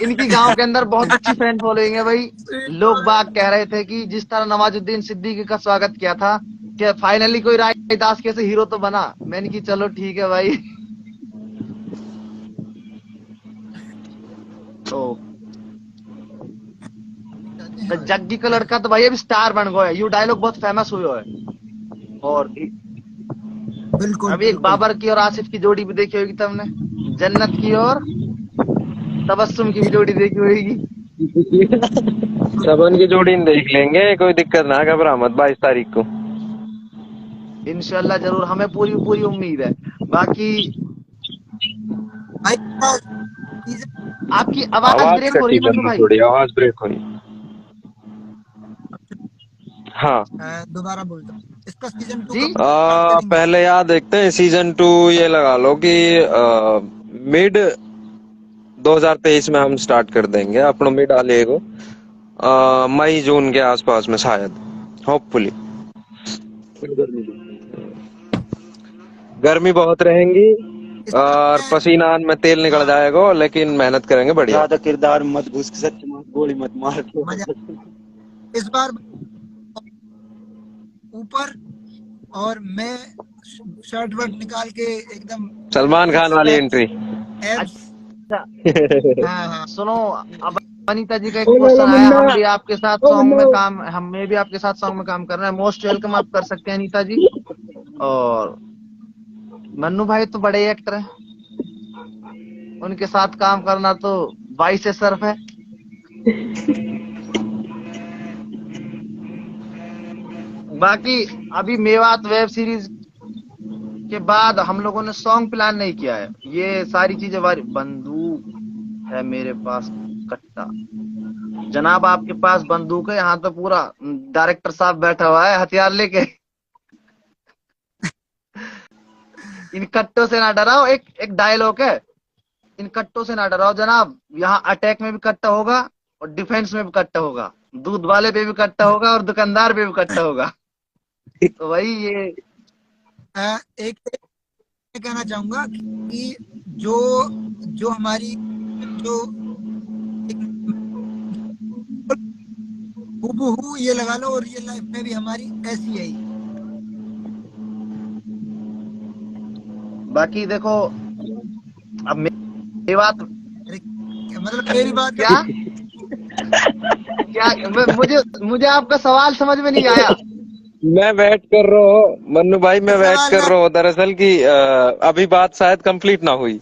इनकी गांव के अंदर बहुत अच्छी फैन फॉलोइंग है भाई। लोग बाग कह रहे थे कि जिस तरह नवाजुद्दीन सिद्दीकी का स्वागत किया था कि फाइनली कोई रायदास के से हीरो तो बना। मैंने की चलो ठीक है भाई। तो जग्गी का लड़का तो भाई अभी स्टार बन गया है, यू डायलॉग बहुत फेमस हुआ है। और बिल्कुल अभी एक बाबर की और आसिफ की जोड़ी भी देखी होगी तुमने, जन्नत की और तबस्सुम की भी जोड़ी देखी होगी। सबन की जोड़ी देख लेंगे, कोई दिक्कत ना, घबरा मत। 22 तारीख को इंशाल्लाह जरूर, हमें पूरी पूरी उम्मीद है। बाकी आपकी आवाज ब्रेक हो रही है मन्नू भाई, थोड़ी आवाज ब्रेक हो रही। हाँ दोबारा बोलता हूँ, इसका सीजन 2 जी? पहले याद देखते हैं सीजन 2, ये लगा लो कि मिड 2023 में हम स्टार्ट कर देंगे अपनो मिड आले को, मई जून के आसपास में शायद, होपफुली। गर्मी बहुत रहेंगी और पसीना में तेल निकल जाएगा, लेकिन मेहनत करेंगे बढ़िया। ज्यादा किरदार मत घुस के सच गोली मत मार। इस बार ऊपर, और मैं शर्ट वर्ट निकाल के एकदम सलमान खान वाली एंट्री। हाँ। सुनो, अब अनीता जी का एक क्वेश्चन आया, हम भी आपके साथ सॉन्ग में काम, हमें भी आपके साथ सॉन्ग में काम करना है। मोस्ट वेलकम आप कर सकते हैं अनीता जी। और मन्नू भाई तो बड़े एक्टर हैं, उनके साथ काम करना तो बाई से सर्फ है। बाकी अभी मेवात वेब सीरीज के बाद हम लोगों ने सॉन्ग प्लान नहीं किया है, ये सारी चीजें बंदूक है मेरे पास कट्टा। जनाब आपके पास बंदूक है, यहाँ तो पूरा डायरेक्टर साहब बैठा हुआ है हथियार लेके। इन कट्टों से ना डराओ, एक डायलॉग है, इन कट्टों से ना डराओ जनाब, यहाँ अटैक में भी कट्टा होगा और डिफेंस में भी कट्टा होगा, दूध वाले पे भी कट्टा होगा और दुकानदार पे भी कट्टा होगा। तो वही ये एक कहना चाहूंगा कि जो हमारी जो हूबहू ये लगा लो, और रियल लाइफ में भी हमारी ऐसी है। बाकी देखो, अब मेरी बात, मतलब मेरी बात क्या मुझे आपका सवाल समझ में नहीं आया। मैं वेट कर रहा हूँ मन्नू भाई, मैं वेट कर रहा हूँ दरअसल कि अभी बात शायद कंप्लीट ना हुई।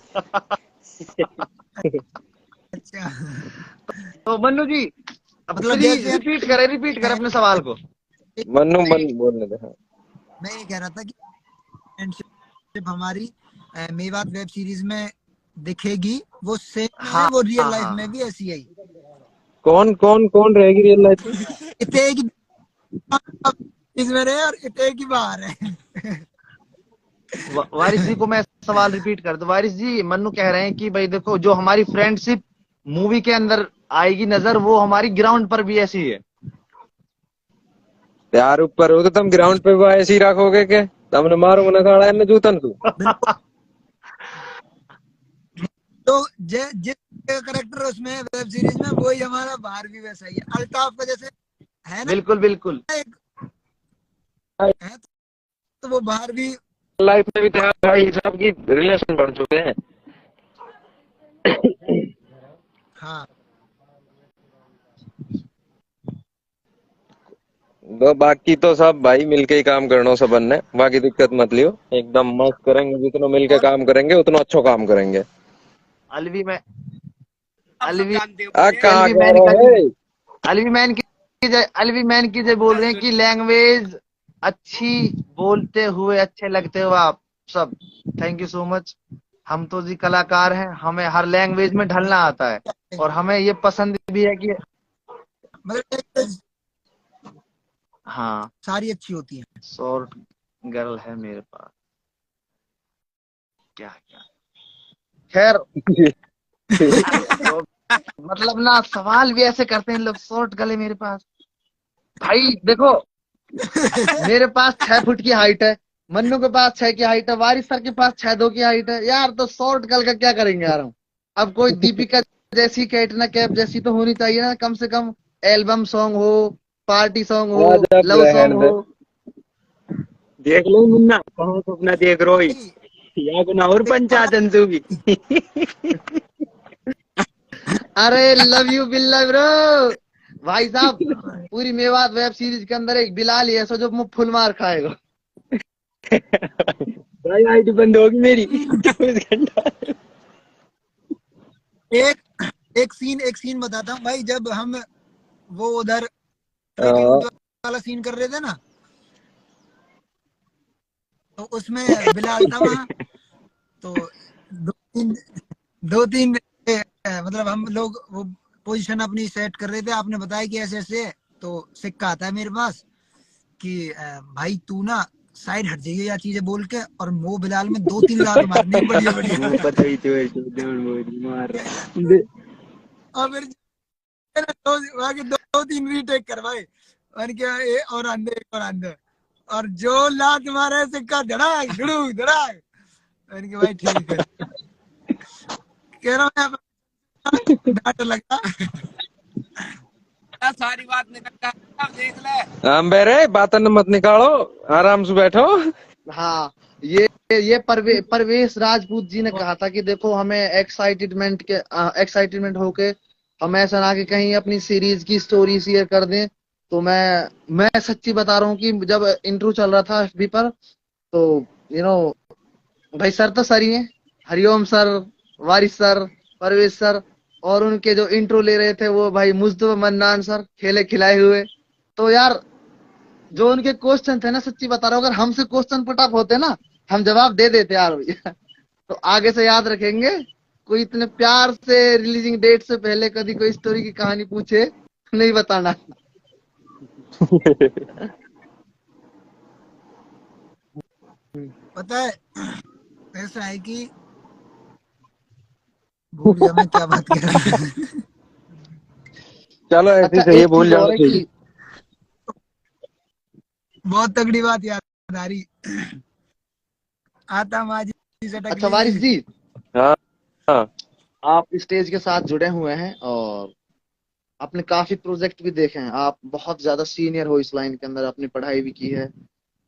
अच्छा तो मन्नू जी अब रिपीट करें अपने सवाल को। मन्नू बोलने दे। हाँ। मैं ये कह रहा था कि फ्रेंडशिप हमारी मेवात वेब सीरीज में दिखेगी, वो सेम है, वो रियल लाइफ में भी ऐसी है। कौन रहेगी रियल लाइफ में? इतने इसमें रहे और इतने की बाहर है। वारिस जी को मैं सवाल रिपीट कर दूं। वारिस जी, मन्नू कह रहे हैं कि भाई देखो, जो हमारी फ्रेंडशिप मूवी के अंदर आएगी नजर, वो हमारी ग्राउंड पर भी ऐसी है। यार ऊपर हो तो तुम ग्राउंड पे भी ऐसे ही रखोगे के? तुमने मारो ना साड़ा है जूतन तू। तो जिस करेक्टर उसमें वेब सीरीज में, वही हमारा बाहर भी वैसा ही है। अल्ताफ का जैसे है ना, बिल्कुल है, तो वो बाहर भी लाइफ में भी तो भाई सबकी रिलेशन बन चुके हैं। हाँ। तो बाकी तो सब भाई मिलके ही काम करना सबन ने, बाकी दिक्कत मत लियो, एकदम मस्त करेंगे, जितना मिलके काम करेंगे उतना अच्छा काम करेंगे। अलवी मैन अलवी मैन की जय बोल रहे हैं कि लैंग्वेज अच्छी बोलते हुए अच्छे लगते हो आप सब। Thank you so much. हम तो जी कलाकार हैं, हमें हर लैंग्वेज में ढलना आता है और हमें ये पसंद भी है कि हाँ सारी अच्छी होती है। शॉर्ट गर्ल है मेरे पास, क्या क्या खैर तो मतलब ना सवाल भी ऐसे करते हैं लोग, शॉर्ट गर्ल है मेरे पास। भाई देखो मेरे पास 6 फुट की हाइट है, मन्नू के पास 6 की हाइट है, वारिस सर के पास 6'2" की हाइट है यार, तो शॉर्ट गर्ल का क्या करेंगे यार हम। अब कोई दीपिका जैसी, कैटरीना कैफ जैसी तो होनी चाहिए ना, कम से कम एल्बम सॉन्ग हो, पार्टी सॉन्ग हो, लव सॉन्ग हो। देख लो मुन्ना, कहो सपना देख रोई या गुना और पंचायत की। अरे लव यू बिल्ला ब्रो। भाई साहब पूरी मेवात वेब सीरीज के अंदर एक बिलाल ही ऐसा जो मुंह फुल मार खाएगा। भाई आईडी बंद होगी मेरी 24 घंटा। एक सीन बताता हूँ भाई, जब हम वो उधर वाला सीन कर रहे थे ना, तो उसमें बिलाल था वहाँ, तो दो तीन मतलब हम लोग वो पोजीशन अपनी सेट कर रहे थे, आपने बताया कि ऐसे ऐसे, तो सिक्का आता है मेरे पास कि भाई तू ना साइड हट जाइए या चीजें बोल के, और मो बिलाल में 2-3 लात मारने बढ़िया बढ़िया। पता ही तो मार और फिर दो तीन रीटेक करवाए और क्या और अंदर और जो लात मारे सिक्का धड़ाक धड़ूक धड़ाक। मैंने भाई ठीक है, कह रहा हूँ डांट लगा सारी बात निकल देख ले। हम बेरे बातन मत निकालो, आराम से बैठो। हाँ ये परवेश राजपूत जी ने कहा था कि देखो हमें एक्साइटमेंट होके हम ऐसा ना कि कहीं अपनी सीरीज की स्टोरी शेयर कर दें। तो मैं सच्ची बता रहा हूँ कि जब इंट्रो चल रहा था FB पर, तो भाई सर तो सर ही है, हरिओम सर, वारिस सर, परवेश सर, और उनके जो इंट्रो ले रहे थे वो भाई मुस्तफा मन्नान सर, खेले खिलाए हुए। तो यार जो उनके क्वेश्चन थे ना, सच्ची बता रहा हूँ, अगर हमसे क्वेश्चन पुटअप होते ना, हम जवाब दे देते यार भैया। तो आगे से याद रखेंगे, कोई इतने प्यार से रिलीजिंग डेट से पहले कभी कोई स्टोरी की कहानी पूछे नहीं बताना। पता है ऐसा है कि भूल गया मैं क्या बात कर रहा हूँ। चलो ऐसे अच्छा, सही एक भूल चीज जाओ और है कि बहुत तगड़ी बात याद आ रही। आता माजी से अच्छा वारिस जी, हाँ आप स्टेज के साथ जुड़े हुए हैं और आपने काफी प्रोजेक्ट भी देखे हैं, आप बहुत ज्यादा सीनियर हो इस लाइन के अंदर, आपने पढ़ाई भी की है।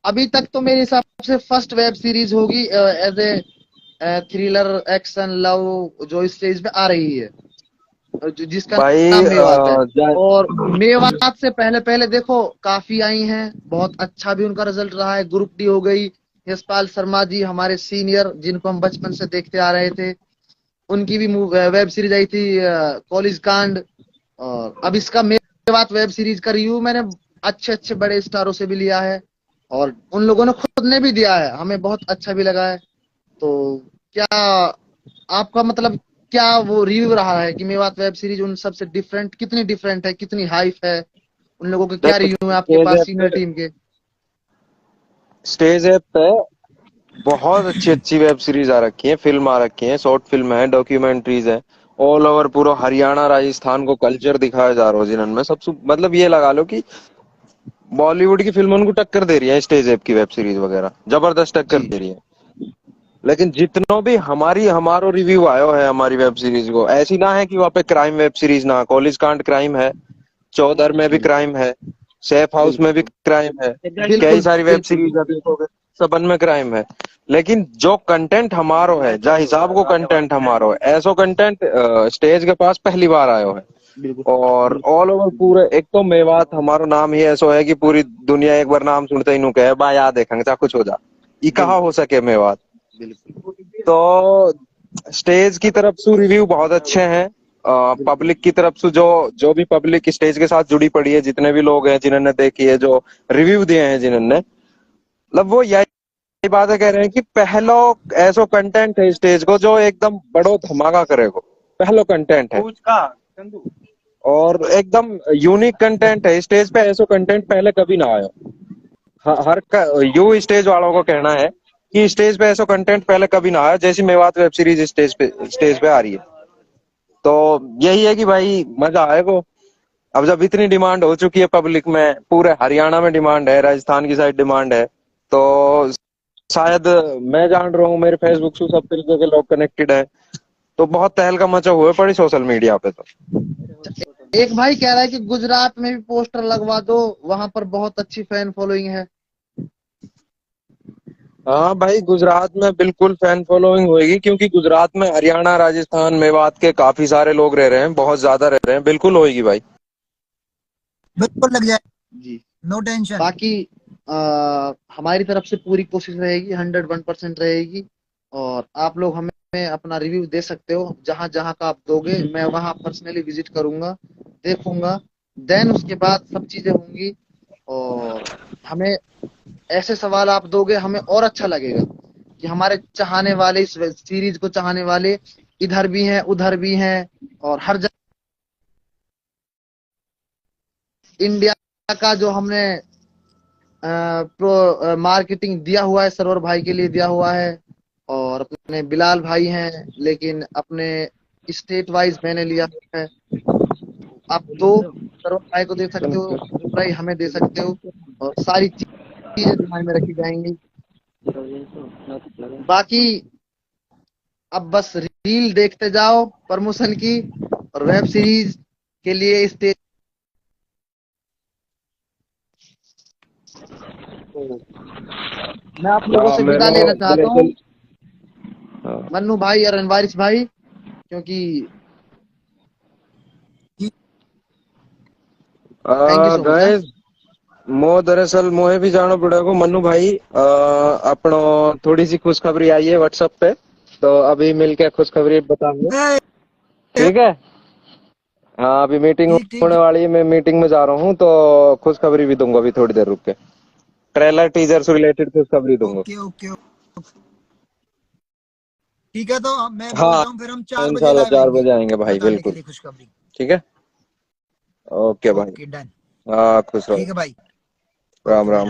अभी तक तो मेरे हिसाब से फर्स्ट वेब सीरीज होगी as a thriller action love जो स्टेज पे आ रही है, जिसका भाई नाम मेवात है। और मेवात से पहले देखो काफी आई हैं, बहुत अच्छा भी उनका रिजल्ट रहा है। ग्रुप डी हो गई, यशपाल शर्मा जी हमारे सीनियर जिनको हम बचपन से देखते आ रहे थे, उनकी भी वेब सीरीज आई थी कॉलेज कांड। और अब इसका मेवात वेब सीरीज का रिव्यू मैंने अच्छे बड़े स्टारों से भी लिया है और उन लोगों ने खुद ने भी दिया है, हमें बहुत अच्छा भी लगा है। तो क्या आपका मतलब क्या वो रिव्यू रहा है कि मेवात वेब सीरीज उन सबसे डिफरेंट, कितनी डिफरेंट है, कितनी हाइप है, उन लोगों के क्या रिव्यू है आपके पास सीनियर टीम के? स्टेज ऐप पे बहुत अच्छी वेब सीरीज आ रखी है, फिल्म आ रखी है, शॉर्ट फिल्म है, डॉक्यूमेंट्रीज है, ऑल ओवर पूरा हरियाणा राजस्थान को कल्चर दिखाया जा रहा है जिनमें सबसे मतलब ये लगा लो कि बॉलीवुड की फिल्मों को टक्कर दे रही है स्टेज ऐप की वेब सीरीज वगैरह, जबरदस्त टक्कर दे रही है। लेकिन जितना भी हमारो रिव्यू आयो है हमारी वेब सीरीज को, ऐसी ना है कि वहाँ पे क्राइम वेब सीरीज ना, कॉलेज कांड क्राइम है, चौधर में भी क्राइम है, सेफ हाउस में भी क्राइम है, कई सारी वेब सीरीज देखोगे सबन में क्राइम है। लेकिन जो कंटेंट हमारो है, जा हिसाब को कंटेंट हमारो है, ऐसो कंटेंट स्टेज के पास पहली बार आयो है। और ऑल ओवर पूरे, एक तो मेवात हमारो नाम ही ऐसा है कि पूरी दुनिया एक बार नाम सुनते ही नु कहे बा याद देखेंगे चाहे कुछ हो जा, ये कहाँ हो सके मेवात। तो स्टेज की तरफ से रिव्यू बहुत अच्छे हैं पब्लिक की तरफ से जो भी पब्लिक स्टेज के साथ जुड़ी पड़ी है, जितने भी लोग हैं जिन्होंने देखी है, जो रिव्यू दिए हैं जिन्होंने, मतलब वो यही बात कह रहे हैं कि पहलो ऐसा कंटेंट है स्टेज को जो एकदम बड़ो धमाका करेगा। पहलो कंटेंट है और एकदम यूनिक कंटेंट है स्टेज पे। ऐसा कंटेंट पहले कभी ना आया। हर यू स्टेज वालों को कहना है कि स्टेज पे ऐसा कंटेंट पहले कभी ना आया, जैसी मेवात वेब सीरीज स्टेज पे आ रही है। तो यही है कि भाई मजा आएगा। अब जब इतनी डिमांड हो चुकी है पब्लिक में, पूरे हरियाणा में डिमांड है, राजस्थान की साइड डिमांड है, तो शायद मैं जान रहा हूँ, मेरे फेसबुक से सब तरीके के लोग कनेक्टेड है, तो बहुत तहलका मचा हुआ पड़ी सोशल मीडिया पे। तो एक भाई कह रहा है कि गुजरात में भी पोस्टर लगवा दो, वहां पर बहुत अच्छी फैन फॉलोइंग है। हाँ भाई, गुजरात में बिल्कुल फैन फॉलोइंग होगी, क्योंकि गुजरात में हरियाणा, राजस्थान, मेवात के काफी सारे लोग रह रहे हैं, बहुत ज्यादा रह रहे हैं। बिल्कुल होगी भाई, बिल्कुल लग जाए जी, नो टेंशन। बाकी हमारी तरफ से पूरी कोशिश रहेगी, 101% रहेगी। और आप लोग हमें अपना रिव्यू दे सकते हो, जहां जहां का आप दोगे मैं वहां पर्सनली विजिट करूंगा, देखूंगा, देन उसके बाद सब चीजें होंगी। और हमें ऐसे सवाल आप दोगे, हमें और अच्छा लगेगा कि हमारे चाहने वाले, इस सीरीज को चाहने वाले इधर भी हैं, उधर भी हैं, और हर जगह इंडिया का जो हमने प्रो मार्केटिंग दिया हुआ है, सरवर भाई के लिए दिया हुआ है। और अपने बिलाल भाई हैं, लेकिन अपने स्टेट वाइज मैंने लिया है। आप दो सरवर भाई को दे सकते हो, भाई हमें दे सकते हो, और सारी चीजें ध्यान में रखी जाएंगी। बाकी अब बस रील देखते जाओ प्रमोशन की, और वेब सीरीज के लिए स्टेज। मैं आप लोगों से विदा लेना चाहता हूँ, मन्नू भाई और अनवारिश भाई, क्योंकि गाइस मो दरअसल मोहे भी जाना पड़ेगा मन्नू भाई। अपनो थोड़ी सी खुशखबरी आई है व्हाट्सएप पे, तो अभी मिलके खुशखबरी बताऊंगा, ठीक है? हाँ, अभी मीटिंग होने वाली है, मैं मीटिंग में जा रहा हूँ, तो खुशखबरी भी दूंगा अभी थोड़ी देर रुक के। ट्रेलर टीजर से रिलेटेड खुशखबरी दूंगा। ओके ठीक है, तो मैं बोल हाँ, रहा हूँ फिर हम 4 बजे इंशाल्लाह लाइव 4 बजे आएंगे भाई, बिल्कुल, खुशखबरी। ठीक है? ओके भाई, ओके डन, हाँ खुश रहो, ठीक है भाई, राम राम।